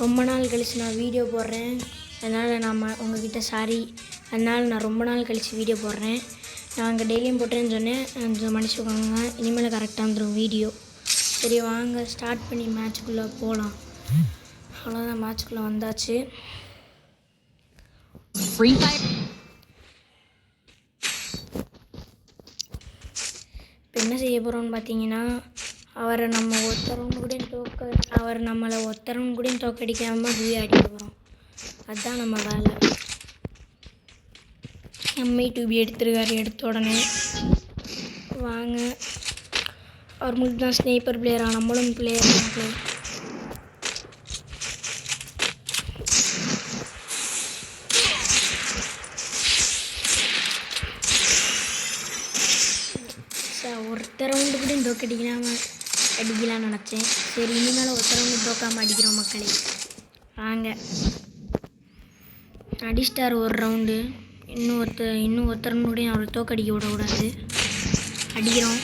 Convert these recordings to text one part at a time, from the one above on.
ரொம்ப நாள் கழிச்சு நான் வீடியோ போடுறேன். அதனால் நான் உங்ககிட்ட சாரி. அதனால் நான் ரொம்ப நாள் கழிச்சு வீடியோ போடுறேன். நான் அங்கே டெய்லியும் போட்டேன்னு சொன்னேன், கொஞ்சம் மன்னிச்சுக்கோங்க. இனிமேல் கரெக்டாக வந்துடும் வீடியோ. சரி வாங்க ஸ்டார்ட் பண்ணி மேட்ச்சுக்குள்ளே போகலாம். அவ்வளோதான், மேட்ச்சுக்குள்ளே வந்தாச்சு. ஃப்ரீ ஃபயர் இப்போ என்ன செய்ய போகிறோம்னு பார்த்தீங்கன்னா, அவரை நம்ம நம்மளை ஒருத்தரவங்க கூட தோக்கடிக்காமல் பூயா அடிக்க போகிறோம். அதுதான் நம்ம வேலை. எம்ஐ டூபி எடுத்துருக்காரு. எடுத்த உடனே வாங்க, அவர் மட்டும் தான் ஸ்னைப்பர் பிளேயராக, நம்மளும் பிளேயர் தான். ஒருத்தர் ரவுண்டு கூட தோக்கடிக்காமல் அடிக்கலான்னு நினச்சேன். சரி இனிமேல் ஒருத்தர் ரவுண்டு தோக்காமல் அடிக்கிறோம் மக்களே. வாங்க, அடிஸ்டார் ஒரு ரவுண்டு. இன்னும் ஒருத்தரனுடைய அவரை தோக்கடிக்க விடக்கூடாது. அடிக்கிறோம்.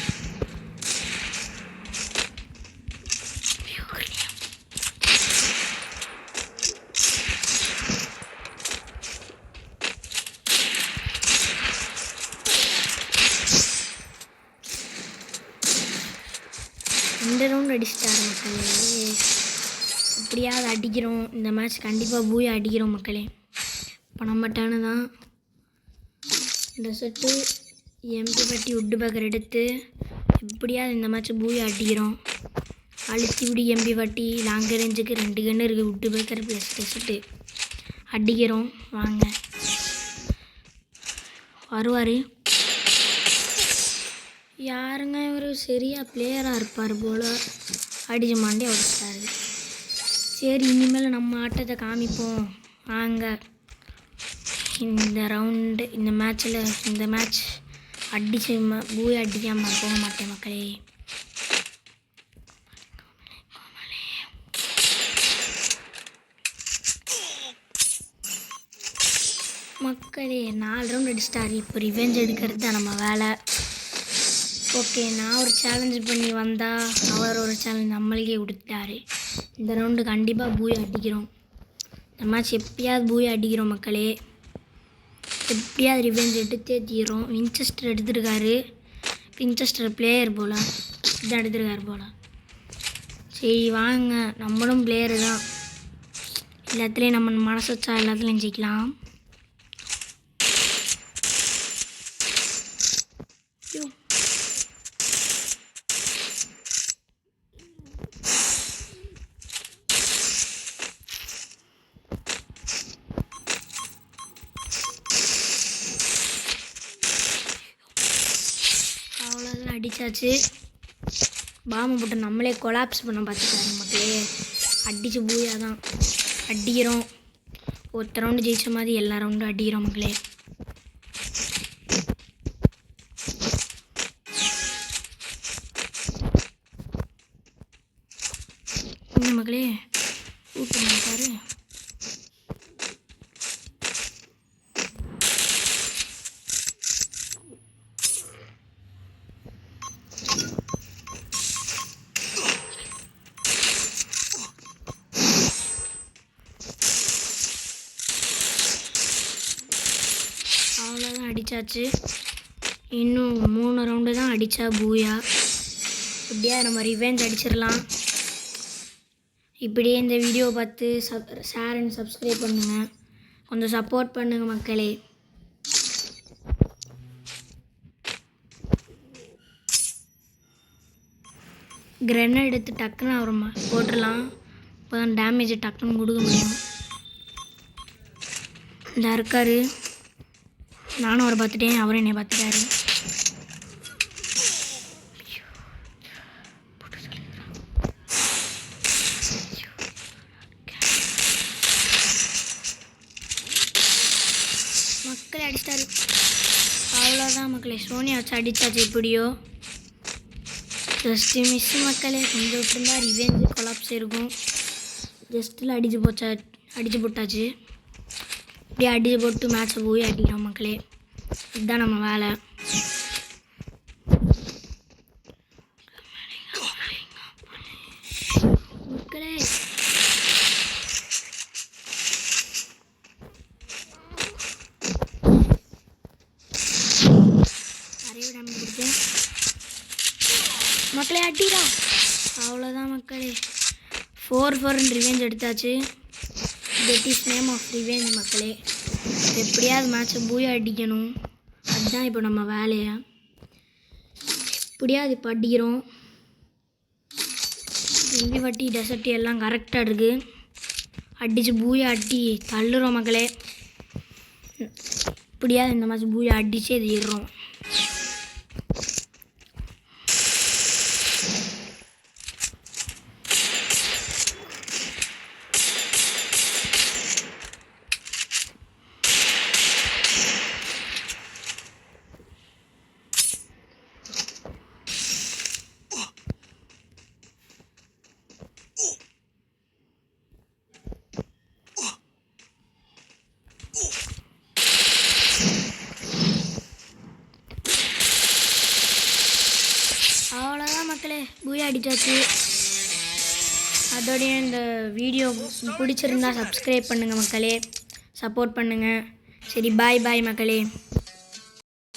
இந்த ரவுண்டு அடிச்சிட்டாரு மக்களே. எப்படியாவது அடிக்கிறோம். இந்த மேட்ச் கண்டிப்பாக பூயா அடிக்கிறோம் மக்களே. இப்போ நம்ம டேனு தான். இந்த செட்டு எம்பி பட்டி உட்டு பேக்கர் எடுத்து எப்படியாவது இந்த மேட்ச் பூயா அடிக்கிறோம். அழுத்தி விடி எம்பி பட்டி லாங் ரேஞ்சுக்கு 2 கன்று இருக்குது. உட்டு பேக்கர் ப்ளஸ் செட்டு அடிக்கிறோம். வாங்க, வருவார். யாருங்க இவர்? சரியாக பிளேயராக இருப்பார் போல். அடிச்சு மாண்டே உடச்சிட்டாரு. சரி இனிமேல் நம்ம ஆட்டத்தை காமிப்போம். வாங்க, இந்த ரவுண்டு இந்த மேட்ச் அடிச்சு பூயா அடிக்காமல் போக மாட்டேன் மக்களே. மக்களே 4 ரவுண்டு அடிச்சிட்டாரு. இப்போ ரிவெஞ்ச் எடுக்கிறது தான் நம்ம வேலை. ஓகே, நான் ஒரு சேலஞ்சு பண்ணி வந்தால் அவர் ஒரு சேலஞ்ச் நம்மளுக்கே கொடுத்துட்டாரு. இந்த ரவுண்டு கண்டிப்பாக பூயா அடிக்கிறோம். இந்த மேட்ச் எப்படியாவது பூயா அடிக்கிறோம் மக்களே. எப்படியாவது ரிவெஞ்ச் எடுத்தே தீரும். வின்செஸ்டர் எடுத்துருக்காரு. வின்செஸ்டர் பிளேயர் போல் இதான் எடுத்துருக்காரு போல். சரி வாங்க, நம்மளும் பிளேயரு தான். எல்லாத்துலேயும் நம்ம மனசு வச்சா எல்லாத்துலேயும் ஜெயிக்கலாம். அவ்வளோதான், அடித்தாச்சு. பாம்பு போட்டு நம்மளே கொலாப்ஸ் பண்ண பார்த்துட்டாரு மக்களே. அடித்து பூயா தான் அடிக்கிறோம். ஒருத்த ரவுண்டு ஜெயிச்ச மாதிரி எல்லா ரவுண்டும் அடிக்கிறோம் மக்களே. இந்த மக்களே ஊட்டு மாட்டாரு. அவ்வளோதான், அடித்தாச்சு. இன்னும் 3 ரவுண்டு தான் அடித்தா பூயா. இப்படியா நம்ம ரிவெஞ்ச் அடிச்சிடலாம். இப்படியே இந்த வீடியோ பார்த்து ஷேர் அண்ட் சப்ஸ்கிரைப் பண்ணுங்கள். கொஞ்சம் சப்போர்ட் பண்ணுங்கள் மக்களே. கிரெனேட் எடுத்து டக்குன்னு அவரை போட்டுடலாம். இப்போ தான் டேமேஜ் டக்குன்னு கொடுக்க முடியும். இந்த இருக்காரு. நானும் அவரை பார்த்துட்டேன், அவரும் என்னை பார்த்துட்டாரு. மக்களே அடிச்சிட்டாரு. அவ்வளோதான் மக்களே, சோனியா வச்சு அடித்தாச்சு. எப்படியோ ஜஸ்ட்டு மிஸ் மக்களே. கொஞ்சம் விட்டுருந்தா ரிவெஞ்சு கொலாப்ஸ் இருக்கும். ஜஸ்ட்டில் அடித்து போட்டாச்சு. இப்படியே அடித்து போட்டு மேட்ச்சை போய் அடிக்கிறோம் மக்களே. இதுதான் நம்ம வேலை. மக்களே மக்களே அடிடா. அவ்வளோதான் மக்களே, 4-4 ரிவெஞ்ச் எடுத்தாச்சு. That is name of revenge மக்களே. எப்படியாவது மேட்சை பூயா அடிக்கணும், அதுதான் இப்போ நம்ம வேலையை. எப்படியாவது இப்போ அடிக்கிறோம். இஞ்சி வட்டி டெசர்ட் எல்லாம் கரெக்டாக இருக்குது. அடித்து பூயா அடி தள்ளுறோம் மக்களே. இப்படியாவது இந்த மேட்ச் பூயா அடித்து இது ஏறுறோம். அவ்வளோதான் மக்களே, பூயா அடித்தாச்சு. அதோடைய இந்த வீடியோ பிடிச்சிருந்தா சப்ஸ்கிரைப் பண்ணுங்கள் மக்களே, சப்போர்ட் பண்ணுங்கள். சரி, பாய் பாய் மக்களே.